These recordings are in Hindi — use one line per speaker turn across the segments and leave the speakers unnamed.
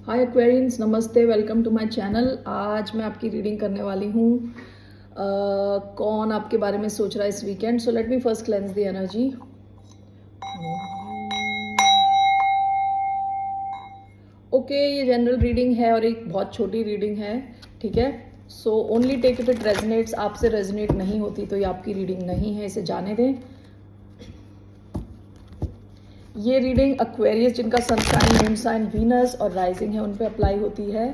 हाय एक्वेरियंस, नमस्ते, वेलकम टू माय चैनल। आज मैं आपकी रीडिंग करने वाली हूँ। कौन आपके बारे में सोच रहा है इस weekend. So let me first cleanse the energy. Okay, ये जनरल रीडिंग है और एक बहुत छोटी रीडिंग है, ठीक है। So only take if it resonates. आपसे रेजनेट नहीं होती तो ये आपकी रीडिंग नहीं है, इसे जाने दें। ये रीडिंग एक्वेरियस जिनका sun sign, moon sign, Venus और राइजिंग है उन पे अप्लाई होती है।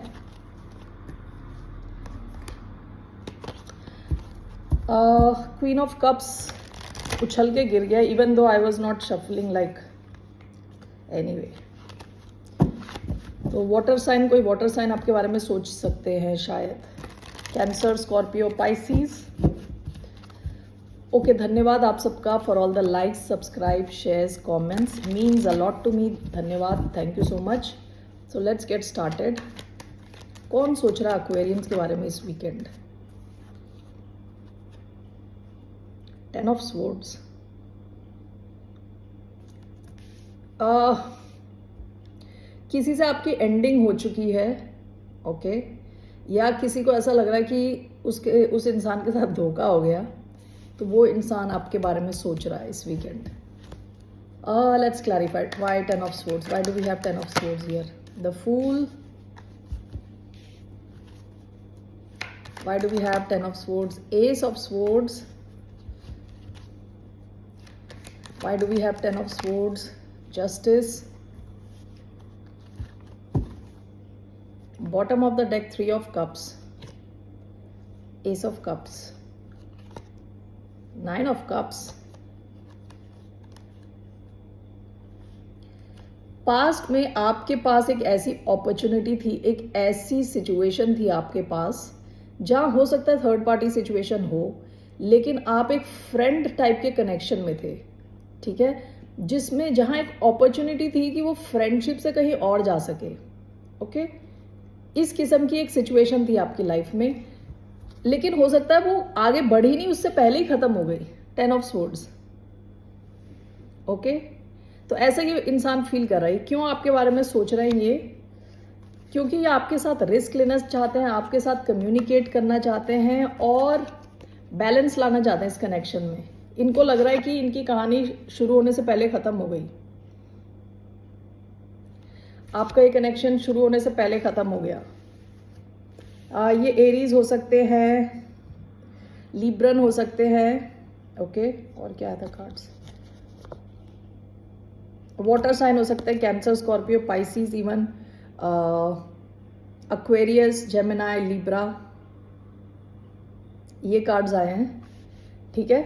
क्वीन ऑफ कप्स उछल के गिर गया, even though I was not shuffling like anyway. तो वाटर साइन, कोई वाटर साइन आपके बारे में सोच सकते हैं शायद। Cancer, Scorpio, Pisces. ओके, धन्यवाद आप सबका for all the likes, subscribe, shares, comments, means a lot to me. धन्यवाद, thank you so much. So let's get started. कौन सोच रहा है एक्वेरियंस के बारे में इस वीकेंड। 10 of swords. किसी से आपकी एंडिंग हो चुकी है, ओके, या किसी को ऐसा लग रहा है कि उस इंसान के साथ धोखा हो गया, तो वो इंसान आपके बारे में सोच रहा है इस weekend. Let's clarify why 10 of swords. Why do we have 10 of swords here? The fool. Why do we have 10 of swords? Ace of swords. Why do we have 10 of swords? Justice. Bottom of the deck, 3 of cups. Ace of cups. 9 of cups. Past में आपके पास एक ऐसी अपॉर्चुनिटी थी, एक ऐसी सिचुएशन थी आपके पास जहां हो सकता है थर्ड पार्टी सिचुएशन हो, लेकिन आप एक फ्रेंड टाइप के कनेक्शन में थे, ठीक है, जिसमें जहां एक अपॉर्चुनिटी थी कि वो फ्रेंडशिप से कहीं और जा सके। ओके, इस किस्म की एक सिचुएशन थी आपकी लाइफ में, लेकिन हो सकता है वो आगे बढ़ी नहीं, उससे पहले ही खत्म हो गई। 10 ऑफ स्वॉर्ड्स। ओके, तो ऐसा ये इंसान फील कर रहा है। क्यों आपके बारे में सोच रहे हैं ये? क्योंकि ये आपके साथ रिस्क लेना चाहते हैं, आपके साथ कम्युनिकेट करना चाहते हैं और बैलेंस लाना चाहते हैं इस कनेक्शन में। इनको लग रहा है कि इनकी कहानी शुरू होने से पहले खत्म हो गई, आपका ये कनेक्शन शुरू होने से पहले खत्म हो गया। ये एरीज हो सकते हैं, लिब्रन हो सकते हैं, ओके, और क्या था कार्ड्स? वाटर साइन हो सकते हैं, cancer, Scorpio, Pisces, even Aquarius, Gemini, Libra, ये कार्ड्स आए हैं, ठीक है।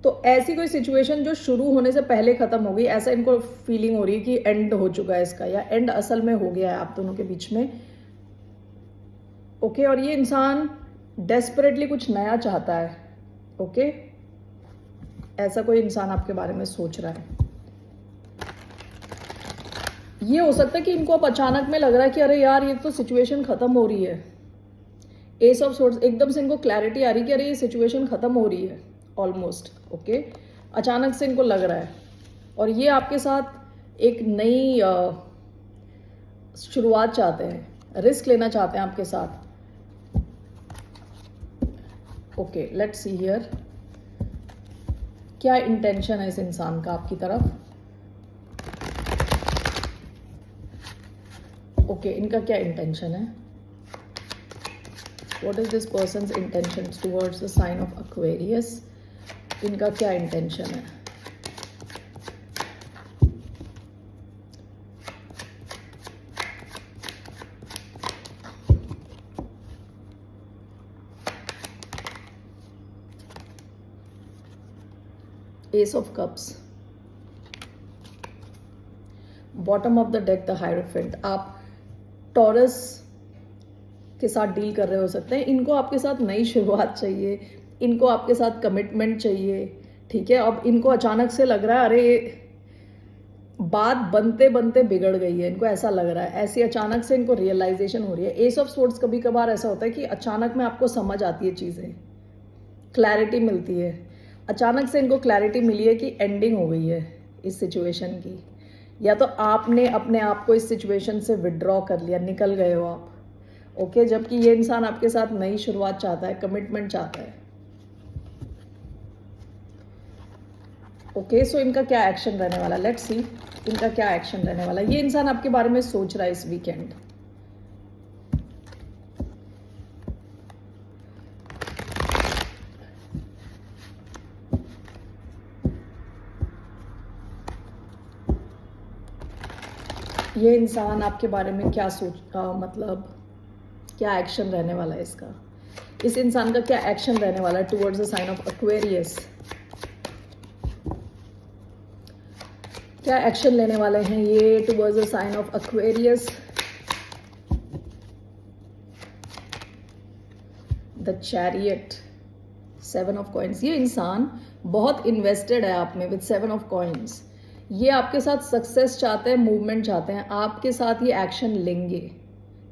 तो ऐसी कोई सिचुएशन जो शुरू होने से पहले खत्म हो गई, ऐसा इनको फीलिंग हो रही है कि एंड हो चुका है इसका, या एंड असल में हो गया है आप दोनों के बीच में। ओके, और ये इंसान डेस्परेटली कुछ नया चाहता है। ओके, ऐसा कोई इंसान आपके बारे में सोच रहा है। ये हो सकता है कि इनको अब अचानक में लग रहा है कि अरे यार, ये तो सिचुएशन खत्म हो रही है। एस ऑफ स्वॉर्ड्स, एकदम से इनको क्लैरिटी आ रही है कि अरे ये सिचुएशन खत्म हो रही है ऑलमोस्ट। ओके, अचानक से इनको लग रहा है, और ये आपके साथ एक नई शुरुआत चाहते हैं, रिस्क लेना चाहते हैं आपके साथ। ओके, लेट्स सी हियर क्या इंटेंशन है इस इंसान का आपकी तरफ। ओके, इनका क्या इंटेंशन है? What is this person's intentions towards the sign of Aquarius? इनका क्या इंटेंशन है? Ace of cups. Bottom of the deck, the hierophant. आप टॉरस के साथ डील कर रहे हो सकते हैं। इनको आपके साथ नई शुरुआत चाहिए, इनको आपके साथ कमिटमेंट चाहिए, ठीक है। अब इनको अचानक से लग रहा है अरे बात बनते बनते बिगड़ गई है, इनको ऐसा लग रहा है, ऐसी अचानक से इनको रियलाइजेशन हो रही है। एस ऑफ स्वॉर्ड्स, कभी कभार ऐसा होता है कि अचानक में आपको समझ आती है चीज़ें, क्लैरिटी मिलती है। अचानक से इनको क्लैरिटी मिली है कि एंडिंग हो गई है इस सिचुएशन की, या तो आपने अपने आप को इस सिचुएशन से विड्रॉ कर लिया, निकल गए हो आप, ओके। जबकि ये इंसान आपके साथ नई शुरुआत चाहता है, कमिटमेंट चाहता है, ओके। सो इनका क्या एक्शन रहने वाला, लेट्स सी इनका क्या एक्शन रहने वाला। ये इंसान आपके बारे में सोच रहा है इस वीकेंड। ये इंसान आपके बारे में क्या मतलब क्या एक्शन रहने वाला है इसका। इस इंसान का क्या एक्शन रहने वाला है towards the sign of Aquarius. क्या एक्शन लेने वाले हैं ये towards the sign of Aquarius. The chariot, 7 of coins. ये इंसान बहुत इन्वेस्टेड है आप में विद 7 ऑफ कॉइन्स। ये आपके साथ सक्सेस चाहते हैं, मूवमेंट चाहते हैं, आपके साथ ये एक्शन लेंगे,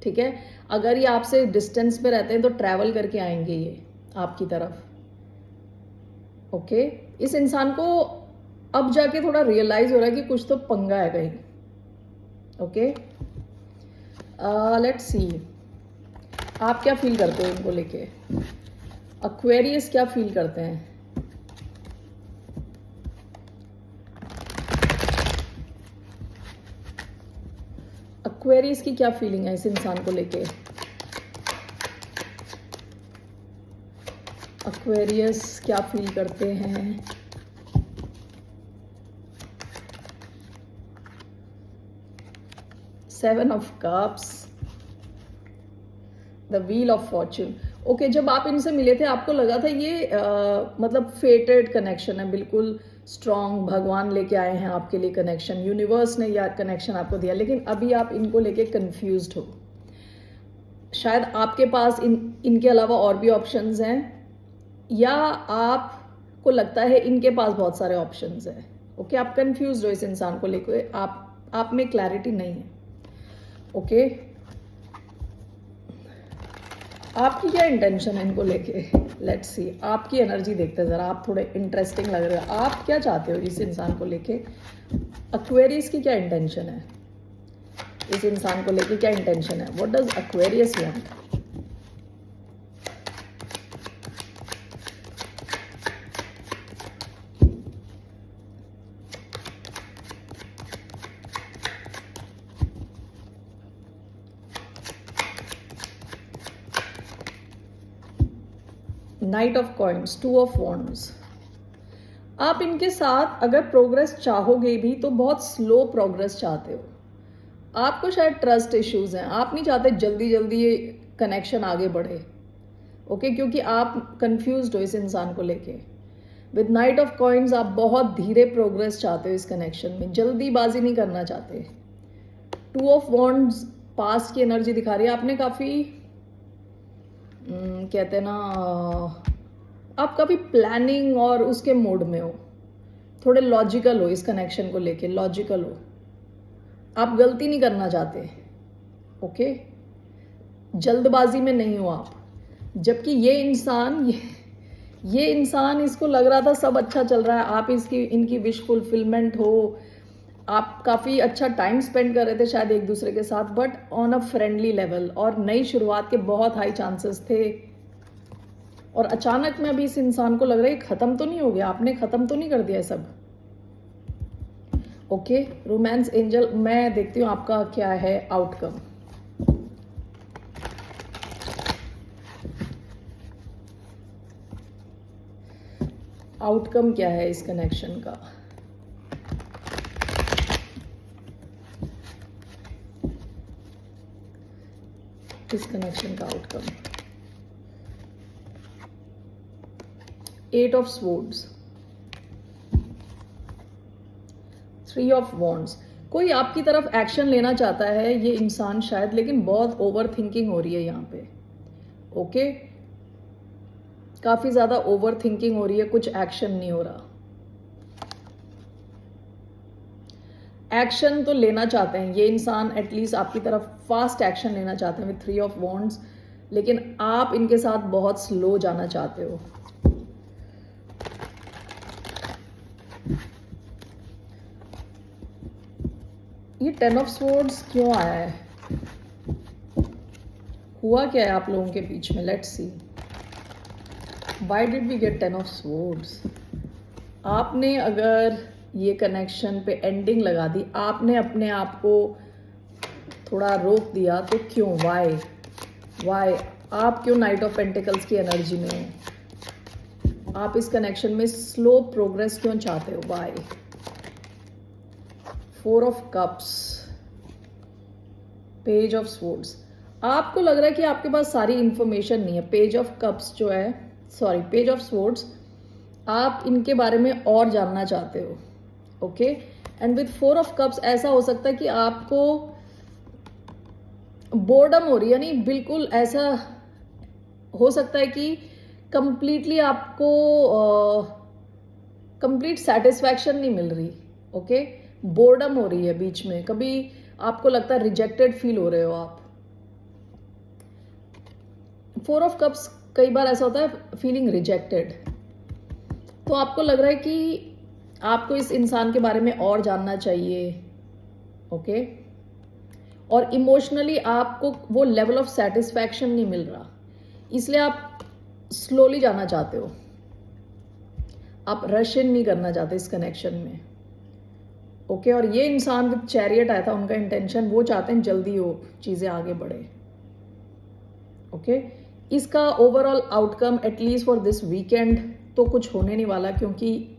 ठीक है। अगर ये आपसे डिस्टेंस पे रहते हैं तो ट्रैवल करके आएंगे ये आपकी तरफ, ओके। इस इंसान को अब जाके थोड़ा रियलाइज हो रहा है कि कुछ तो पंगा है कहीं, ओके। लेट्स सी आप क्या फील करते हो इनको लेके। एक्वेरियस क्या फील करते हैं। एक्वेरियस की क्या फीलिंग है इस इंसान को लेके। एक्वेरियस क्या फील करते हैं। Seven of cups, the wheel of Fortune, okay. जब आप इनसे मिले थे आपको लगा था ये मतलब फेटेड कनेक्शन है, बिल्कुल स्ट्रॉन्ग, भगवान लेके आए हैं आपके लिए कनेक्शन, यूनिवर्स ने यह कनेक्शन आपको दिया। लेकिन अभी आप इनको लेके कंफ्यूज्ड हो। शायद आपके पास इनके अलावा और भी ऑप्शंस हैं, या आपको लगता है इनके पास बहुत सारे ऑप्शंस हैं, ओके। आप कंफ्यूज्ड हो इस इंसान को लेके, आप में क्लैरिटी नहीं है, ओके। आपकी क्या इंटेंशन है इनको लेके। लेट्स सी आपकी एनर्जी देखते हैं जरा, आप थोड़े इंटरेस्टिंग लग रहे हो। आप क्या चाहते हो इस इंसान को लेके। एक्वेरियस की क्या इंटेंशन है इस इंसान को लेके, क्या इंटेंशन है। What does Aquarius want. Night of coins, 2 of wands. आप इनके साथ अगर प्रोग्रेस चाहोगे भी तो बहुत स्लो प्रोग्रेस चाहते हो। आपको शायद ट्रस्ट इश्यूज हैं, आप नहीं चाहते जल्दी जल्दी ये कनेक्शन आगे बढ़े, ओके। क्योंकि आप कंफ्यूज्ड हो इस इंसान को लेके। विद नाइट ऑफ कॉइन्स आप बहुत धीरे प्रोग्रेस चाहते हो इस कनेक्शन में, जल्दीबाजी नहीं करना चाहते। 2 ऑफ वॉन्ड्स पास्ट की एनर्जी दिखा रही है। आपने काफ़ी कहते हैं ना, आप काफ़ी प्लानिंग और उसके मोड में हो, थोड़े लॉजिकल हो इस कनेक्शन को लेके, लॉजिकल हो, आप गलती नहीं करना चाहते, ओके। जल्दबाजी में नहीं हो आप। जबकि ये इंसान इसको लग रहा था सब अच्छा चल रहा है, आप इनकी विश फुलफिलमेंट हो, आप काफ़ी अच्छा टाइम स्पेंड कर रहे थे शायद एक दूसरे के साथ, but on a friendly level, और नई शुरुआत के बहुत हाई चांसेस थे। और अचानक में अभी इस इंसान को लग रहा है खत्म तो नहीं हो गया, आपने खत्म तो नहीं कर दिया सब, ओके। रोमांस एंजल, मैं देखती हूँ आपका क्या है आउटकम। आउटकम क्या है इस कनेक्शन का। इस कनेक्शन का outcome 8 of swords, 3 of wands. कोई आपकी तरफ एक्शन लेना चाहता है ये इंसान शायद, लेकिन बहुत ओवर थिंकिंग हो रही है यहाँ पे, ओके। काफी ज्यादा ओवर थिंकिंग हो रही है, कुछ एक्शन नहीं हो रहा। एक्शन तो लेना चाहते हैं ये इंसान, एटलीस्ट आपकी तरफ फास्ट एक्शन लेना चाहते हैं विद 3 ऑफ वॉन्ड्स, लेकिन आप इनके साथ बहुत स्लो जाना चाहते हो। ये 10 ऑफ स्वॉर्ड्स क्यों आया है? हुआ क्या है आप लोगों के बीच में? Let's see why did we get 10 of swords. आपने अगर ये कनेक्शन पे एंडिंग लगा दी, आपने अपने आप को थोड़ा रोक दिया, तो क्यों? वाई आप क्यों नाइट ऑफ पेंटिकल्स की एनर्जी में हो? आप इस कनेक्शन में स्लो प्रोग्रेस क्यों चाहते हो? Why? 4 of cups, page of swords. आपको लग रहा है कि आपके पास सारी इंफॉर्मेशन नहीं है। पेज ऑफ कप्स जो है, सॉरी पेज ऑफ स्वॉर्ड्स, आप इनके बारे में और जानना चाहते हो। Okay, and with 4 of cups ऐसा हो सकता है कि आपको बोर्डम हो रही है, यानी बिल्कुल ऐसा हो सकता है कि कंप्लीटली आपको कंप्लीट सेटिस्फैक्शन नहीं मिल रही। ओके, बोर्डम हो रही है बीच में, कभी आपको लगता है रिजेक्टेड फील हो रहे हो आप। 4 ऑफ कप्स कई बार ऐसा होता है फीलिंग रिजेक्टेड, तो आपको लग रहा है कि आपको इस इंसान के बारे में और जानना चाहिए। ओके, और इमोशनली आपको वो लेवल ऑफ सेटिस्फैक्शन नहीं मिल रहा, इसलिए आप स्लोली जाना चाहते हो, आप रश इन नहीं करना चाहते इस कनेक्शन में। ओके, और ये इंसान विद चैरियट आया था, उनका इंटेंशन, वो चाहते हैं जल्दी हो चीजें आगे बढ़े। ओके, इसका overall outcome at least for this weekend तो कुछ होने नहीं वाला, क्योंकि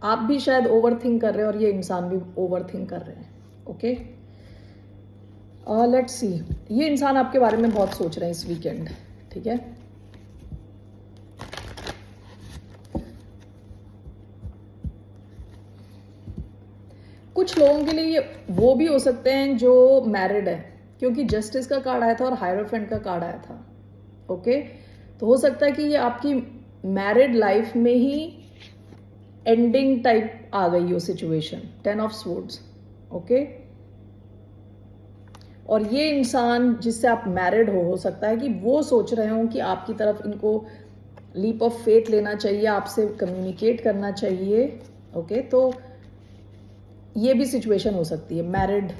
आप भी शायद ओवर थिंक कर रहे हैं और ये इंसान भी ओवर थिंक कर रहे हैं। ओके, लेट्स सी, ये इंसान आपके बारे में बहुत सोच रहे हैं इस वीकेंड। ठीक है, कुछ लोगों के लिए ये वो भी हो सकते हैं जो मैरिड है, क्योंकि जस्टिस का कार्ड आया था और हायरोफेंट का कार्ड आया था। ओके, तो हो सकता है कि ये आपकी मैरिड लाइफ में ही एंडिंग टाइप आ गई हो सिचुएशन। 10 of swords. ओके, और ये इंसान जिससे आप मैरिड हो सकता है कि वो सोच रहे हो कि आपकी तरफ इनको लीप ऑफ फेथ लेना चाहिए, आपसे कम्युनिकेट करना चाहिए। ओके, तो ये भी सिचुएशन हो सकती है। मैरिड,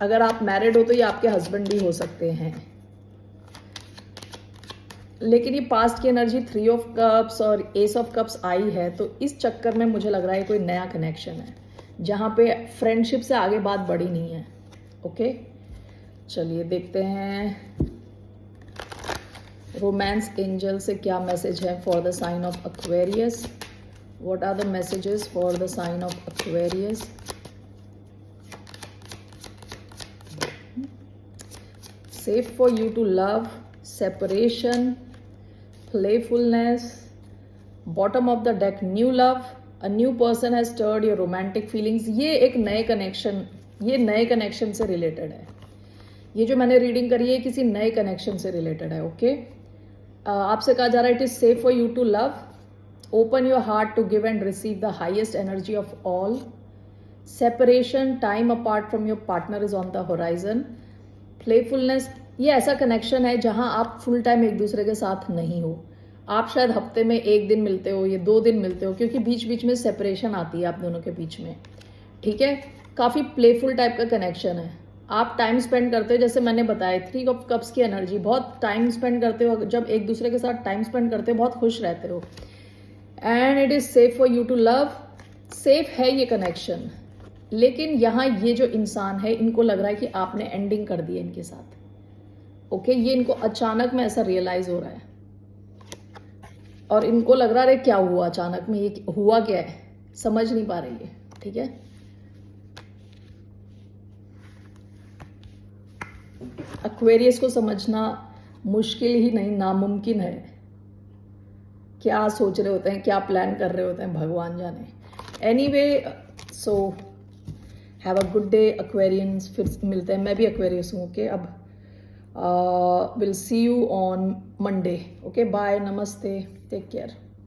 अगर आप मैरिड हो तो ये आपके हस्बैंड भी हो सकते हैं। लेकिन ये पास्ट की एनर्जी 3 ऑफ कप्स और एस ऑफ कप्स आई है, तो इस चक्कर में मुझे लग रहा है कोई नया कनेक्शन है जहाँ पे फ्रेंडशिप से आगे बात बढ़ी नहीं है। ओके, चलिए देखते हैं रोमांस एंजल से क्या मैसेज है for the sign of Aquarius. What are the messages for the sign of Aquarius? Safe for you to love, separation, playfulness, bottom of the deck, new love, a new person has stirred your romantic feelings। ये एक नए कनेक्शन, ये नए कनेक्शन से रिलेटेड है। ये जो मैंने रीडिंग करी है किसी नए कनेक्शन से रिलेटेड है। ओके, आपसे कहा जा रहा है it is safe for you to love, open your heart to give and receive the highest energy of all. Separation, time apart from your partner is on the horizon. Playfulness, ये ऐसा कनेक्शन है जहां आप फुल टाइम एक दूसरे के साथ नहीं हो, आप शायद हफ्ते में 1 दिन मिलते हो, ये 2 दिन मिलते हो, क्योंकि बीच बीच में सेपरेशन आती है आप दोनों के बीच में। ठीक है, काफ़ी प्लेफुल टाइप का कनेक्शन है, आप टाइम स्पेंड करते हो, जैसे मैंने बताया 3 ऑफ कप्स की एनर्जी, बहुत टाइम स्पेंड करते हो, जब एक दूसरे के साथ टाइम स्पेंड करते हो बहुत खुश रहते हो। And it is safe for you to love, safe है ये कनेक्शन। लेकिन यहाँ ये जो इंसान है, इनको लग रहा है कि आपने एंडिंग कर दी है इनके साथ। ओके, ये इनको अचानक में ऐसा रियलाइज हो रहा है और इनको लग रहा है क्या हुआ अचानक में, ये हुआ क्या है, समझ नहीं पा रही है। ठीक है, एक्वेरियस को समझना मुश्किल ही नहीं, नामुमकिन है। क्या सोच रहे होते हैं, क्या प्लान कर रहे होते हैं, भगवान जाने। Anyway, so have a good day Aquarians, फिर मिलते हैं। मैं भी एक्वेरियस हूँ। ओके, अब will see you on Monday. Okay, bye, नमस्ते, टेक केयर।